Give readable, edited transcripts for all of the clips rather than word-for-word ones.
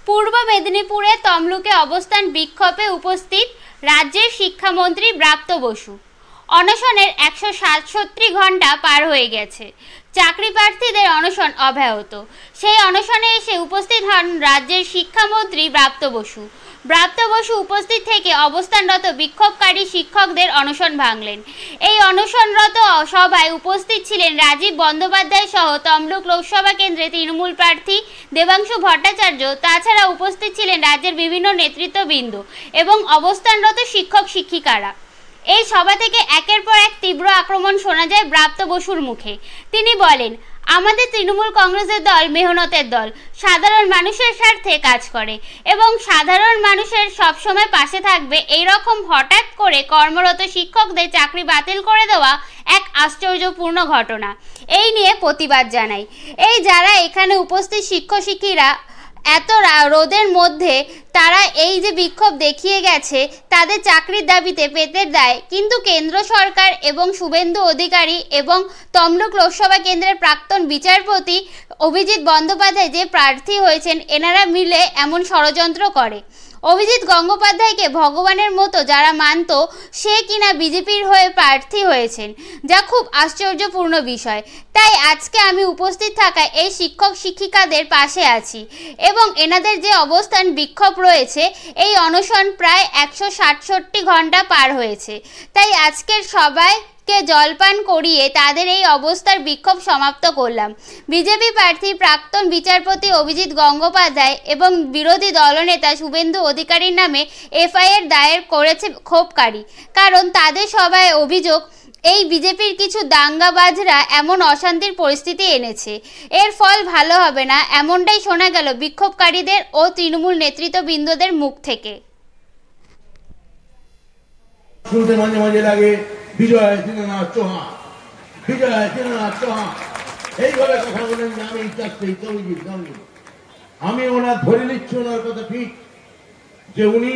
পূর্ব মেদিনীপুরে তমলুকে অবস্থান বিক্ষোভে উপস্থিত রাজ্যের শিক্ষামন্ত্রী ব্রাত্য বসু। অনশনের 167 ঘন্টা পার হয়ে গেছে। চাকরি প্রার্থীদের অনশন অব্যাহত। সেই অনশনে এসে উপস্থিত হন রাজ্যের শিক্ষামন্ত্রী ব্রাত্য বসু। ব্রাত্য বসু উপস্থিত থেকে অবস্থানরত বিক্ষোভকারী শিক্ষকদের অনশন ভাঙলেন। এই অনশনরত সভায় উপস্থিত ছিলেন রাজীব বন্দ্যোপাধ্যায় সহ তমলুক লোকসভা কেন্দ্রে তৃণমূল প্রার্থী দেবাংশু ভট্টাচার্য। তাছাড়া উপস্থিত ছিলেন রাজ্যের বিভিন্ন নেতৃত্ববৃন্দ এবং অবস্থানরত শিক্ষক শিক্ষিকারা। এই সভা থেকে একের পর এক তীব্র আক্রমণ শোনা যায় ব্রাত্য বসুর মুখে। তিনি বলেন, আমাদের তৃণমূল কংগ্রেসের দল মেহনতের দল, সাধারণ মানুষের স্বার্থে কাজ করে এবং সাধারণ মানুষের সবসময় পাশে থাকবে। এই রকম হঠাৎ করে কর্মরত শিক্ষকদের চাকরি বাতিল করে দেওয়া এক আশ্চর্যপূর্ণ ঘটনা। এই নিয়ে প্রতিবাদ জানাই। এই যারা এখানে উপস্থিত শিক্ষক শিক্ষিরা এত রোদের মধ্যে তারা এই যে বিক্ষোভ দেখিয়ে গেছে তাদের চাকরির দাবিতে পেতের দায়, কিন্তু কেন্দ্র সরকার এবং শুভেন্দু অধিকারী এবং তমলুক লোকসভা কেন্দ্রের প্রাক্তন বিচারপতি অভিজিৎ বন্দ্যোপাধ্যায় যে প্রার্থী হয়েছেন এনারা মিলে এমন ষড়যন্ত্র করে। অভিজিৎ গঙ্গোপাধ্যায়কে ভগবানের মতো যারা মানত সে কিনা বিজেপির হয়ে প্রার্থী হয়েছেন, যা খুব আশ্চর্যপূর্ণ বিষয়। তাই আজকে আমি উপস্থিত থাকায় এই শিক্ষক শিক্ষিকাদের পাশে আছি এবং এনাদের যে অবস্থান বিক্ষোভ রয়েছে, এই অনশন প্রায় 167 ঘন্টা পার হয়েছে। তাই আজকের সবাইকে জলপান করিয়ে তাদের এই অবস্থার বিক্ষোভ সমাপ্ত করলাম। বিজেপি প্রার্থী প্রাক্তন বিচারপতি অভিজিৎ গঙ্গোপাধ্যায় এবং বিরোধী দলনেতা শুভেন্দু অধিকারীর নামে এফআইআর দায়ের করেছে ক্ষোভকারী, কারণ তাদের সবাই অভিযোগ এই বিজেপির কিছু দাঙ্গাবাজরা এমন অশান্তির পরিস্থিতি এনেছে, এর ফল ভালো হবে না, এমনটাই শোনা গেল বিক্ষোভকারীদের ও তৃণমূল নেতৃত্ববৃন্দদের মুখ থেকে। শুনতে মাঝে মাঝে লাগে বিজয় দীনানাথ চৌহান, বিজয় দীনানাথ চৌহান এইভাবে কথা বলেন যে আমি আমি ওনার ধরে নিচ্ছি ওনার কথা ঠিক, যে উনি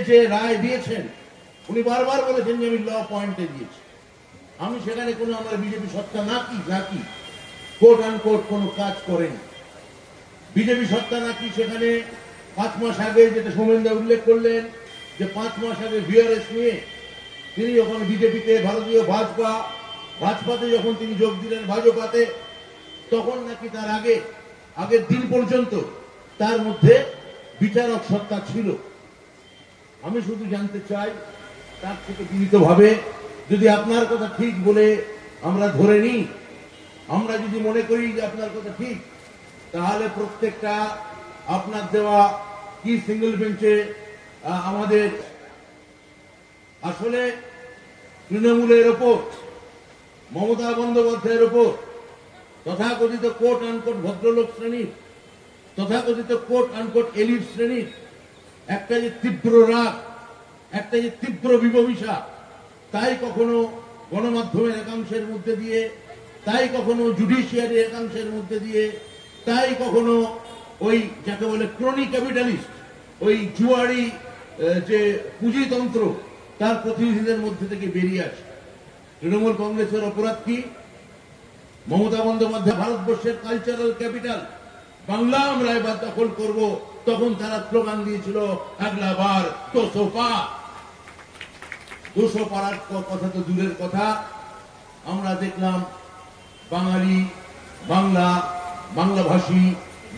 যে রায় দিয়েছেন উনি বারবার বলেছেন যে আমি ল পয়েন্টে দিয়েছি। আমি সেখানে কোনো আমার বিজেপি সত্তা নাকি কোট আনকোট কোনো কাজ করেন। বিজেপি সত্তা নাকি সেখানে 5 মাস আগে যেটা সোমেনদা উল্লেখ করলেন যে 5 মাস আগে ভিআরএস নিয়ে তিনি যখন বিজেপিতে ভারতীয় ভাজপাতে যখন তিনি যোগ দিলেন ভাজপাতে, তখন নাকি তার আগের দিন পর্যন্ত তার মধ্যে বিচারক সত্তা ছিল। আমি শুধু জানতে চাই তার থেকে বিনীতভাবে, যদি আপনার কথা ঠিক বলে আমরা ধরে নিই, আমরা যদি মনে করি যে আপনার কথা ঠিক, তাহলে প্রত্যেকটা আপনার দেওয়া কি সিঙ্গেল বেঞ্চে আমাদের আসলে তৃণমূলের ওপর, মমতা বন্দ্যোপাধ্যায়ের ওপর, তথাকথিত কোট আনকোট ভদ্রলোক শ্রেণীর, তথাকথিত কোট আনকোট এলিট শ্রেণীর একটা যে তীব্র রাগ, একটা যে তীব্র বিভীষা, তাই কখনো গণমাধ্যমের একাংশের মধ্যে দিয়ে, তাই কখনো জুডিশিয়ারি একাংশের মধ্যে দিয়ে, তাই কখনো ওই যাকে বলে ক্রনি ক্যাপিটালিস্ট, ওই জুয়ারি যে পুঁজিতন্ত্র, তার প্রতিনিধিদের মধ্যে থেকে বেরিয়ে আসে। তৃণমূল কংগ্রেসের অপরাধ কি? মমতা বন্দ্যোপাধ্যায় ভারতবর্ষের কালচারাল ক্যাপিটাল বাংলা আমরা এবার দখল করব, তখন তারা স্লোগান দিয়েছিল আগলা বার 200 পার। 200 পারার কথা তো দূরের কথা, আমরা দেখলাম বাঙালি, বাংলাভাষী,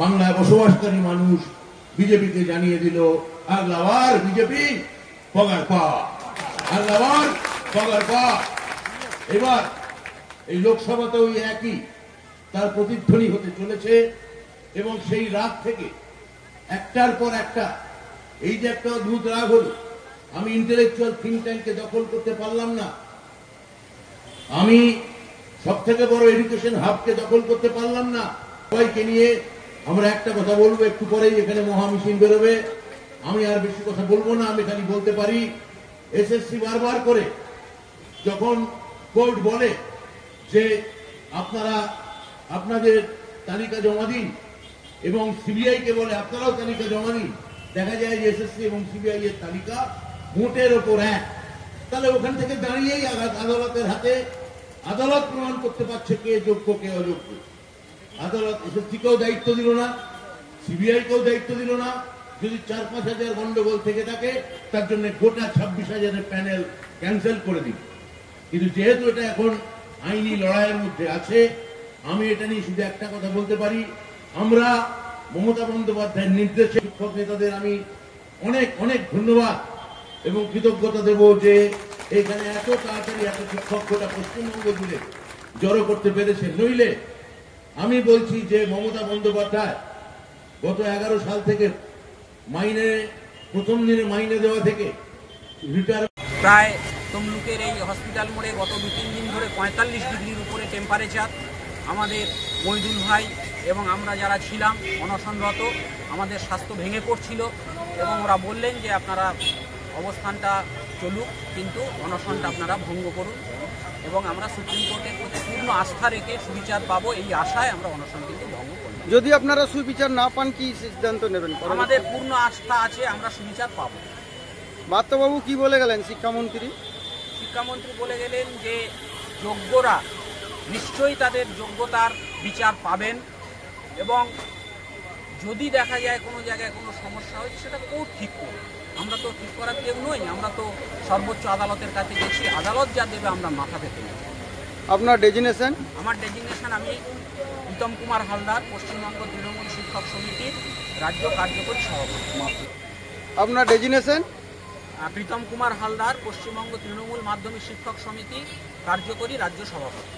বাংলায় বসবাসকারী মানুষ বিজেপিকে জানিয়ে দিল আগলাবার বিজেপি পগার পা, আগলাবার পগার পা। এবার এই লোকসভাতে ওই একই তার প্রতিধ্বনি হতে চলেছে এবং সেই রাগ থেকে একটার পর একটা, এই যে একটা অদ্ভুত রাগ হলো, আমি ইন্টেলেকচুয়াল থিঙ্ক ট্যাঙ্ককে দখল করতে পারলাম না, আমি সব থেকে বড় এডুকেশন হাবকে দখল করতে পারলাম না। সবাইকে নিয়ে আমরা একটা কথা বলবো, একটু পরেই এখানে মহামিছিল বেরোবে, আমি আর বেশি কথা বলবো না। আমি খালি বলতে পারি, এসএসসি বারবার করে যখন কোর্ট বলে যে আপনারা আপনাদের তালিকা জমা দিন এবং সিবিআই কে বলে আপনারাও তালিকা জমা দিন, দেখা যায় যে এসএসসি এবং সিবিআই এর তালিকা মোটের ওপর এক। তাহলে ওখান থেকে দাঁড়িয়েই আদালতের হাতে, আদালত প্রমাণ করতে পারছে কে যোগ্য কে অযোগ্য। আদালত এসএসসিকেও দায়িত্ব দিল না, সিবিআই কেও দায়িত্ব দিল না। যদি 4-5 হাজার গন্ডগোল থেকে থাকে তার জন্য গোটা 26,000-এর প্যানেল ক্যান্সেল করে দিন। কিন্তু যেহেতু এটা এখন আইনি লড়াইয়ের মধ্যে আছে, আমি এটা নিয়ে শুধু একটা কথা বলতে পারি, আমরা মমতা বন্দ্যোপাধ্যায়ের নির্দেশে শিক্ষক নেতাদের আমি অনেক অনেক ধন্যবাদ এবং কৃতজ্ঞতা দেব যে এখানে এত তাড়াতাড়ি এত শিক্ষক গোটা পশ্চিমবঙ্গ জুড়ে জড়ো করতে পেরেছে। নইলে আমি বলছি যে মমতা বন্দ্যোপাধ্যায় গত 11 সাল থেকে মাইনে প্রথম দিনে মাইনে দেওয়া থেকে রিটায়ার প্রায় তমলুকের এই হসপিটাল মোড়ে গত 2-3 দিন ধরে 45 ডিগ্রির উপরে টেম্পারেচার। আমাদের মইদুল ভাই এবং আমরা যারা ছিলাম অনশনরত, আমাদের স্বাস্থ্য ভেঙে পড়ছিল এবং ওরা বললেন যে আপনারা অবস্থানটা চলুক, কিন্তু অনশনটা আপনারা ভঙ্গ করুন এবং আমরা সুপ্রিম কোর্টের প্রতি পূর্ণ আস্থা রেখে সুবিচার পাবো এই আশায় আমরা অনশন কিন্তু ভঙ্গ করব। যদি আপনারা সুবিচার না পান কি সিদ্ধান্ত নেবেন? আমাদের পূর্ণ আস্থা আছে, আমরা সুবিচার পাবো। বার্তাবাবু কি বলে গেলেন শিক্ষামন্ত্রী? শিক্ষামন্ত্রী বলে গেলেন যে যোগ্যরা নিশ্চয়ই তাদের যোগ্যতার বিচার পাবেন এবং যদি দেখা যায় কোনো জায়গায় কোনো সমস্যা হয়েছে সেটা কোর্ট ঠিক করবে। আমরা তো ঠিক করার কেউ নই, আমরা তো সর্বোচ্চ আদালতের কাছে গেছি, আদালত যা দেবে আমরা মাথা পেতে নেব। আপনার ডেজিগনেশন? আমার ডেজিগনেশন, আমি প্রীতম কুমার হালদার, পশ্চিমবঙ্গ তৃণমূল শিক্ষক সমিতির রাজ্য কার্যকরী সভাপতি। আপনার ডেজিগনেশন? প্রীতম কুমার হালদার, পশ্চিমবঙ্গ তৃণমূল মাধ্যমিক শিক্ষক সমিতি কার্যকরী রাজ্য সভাপতি।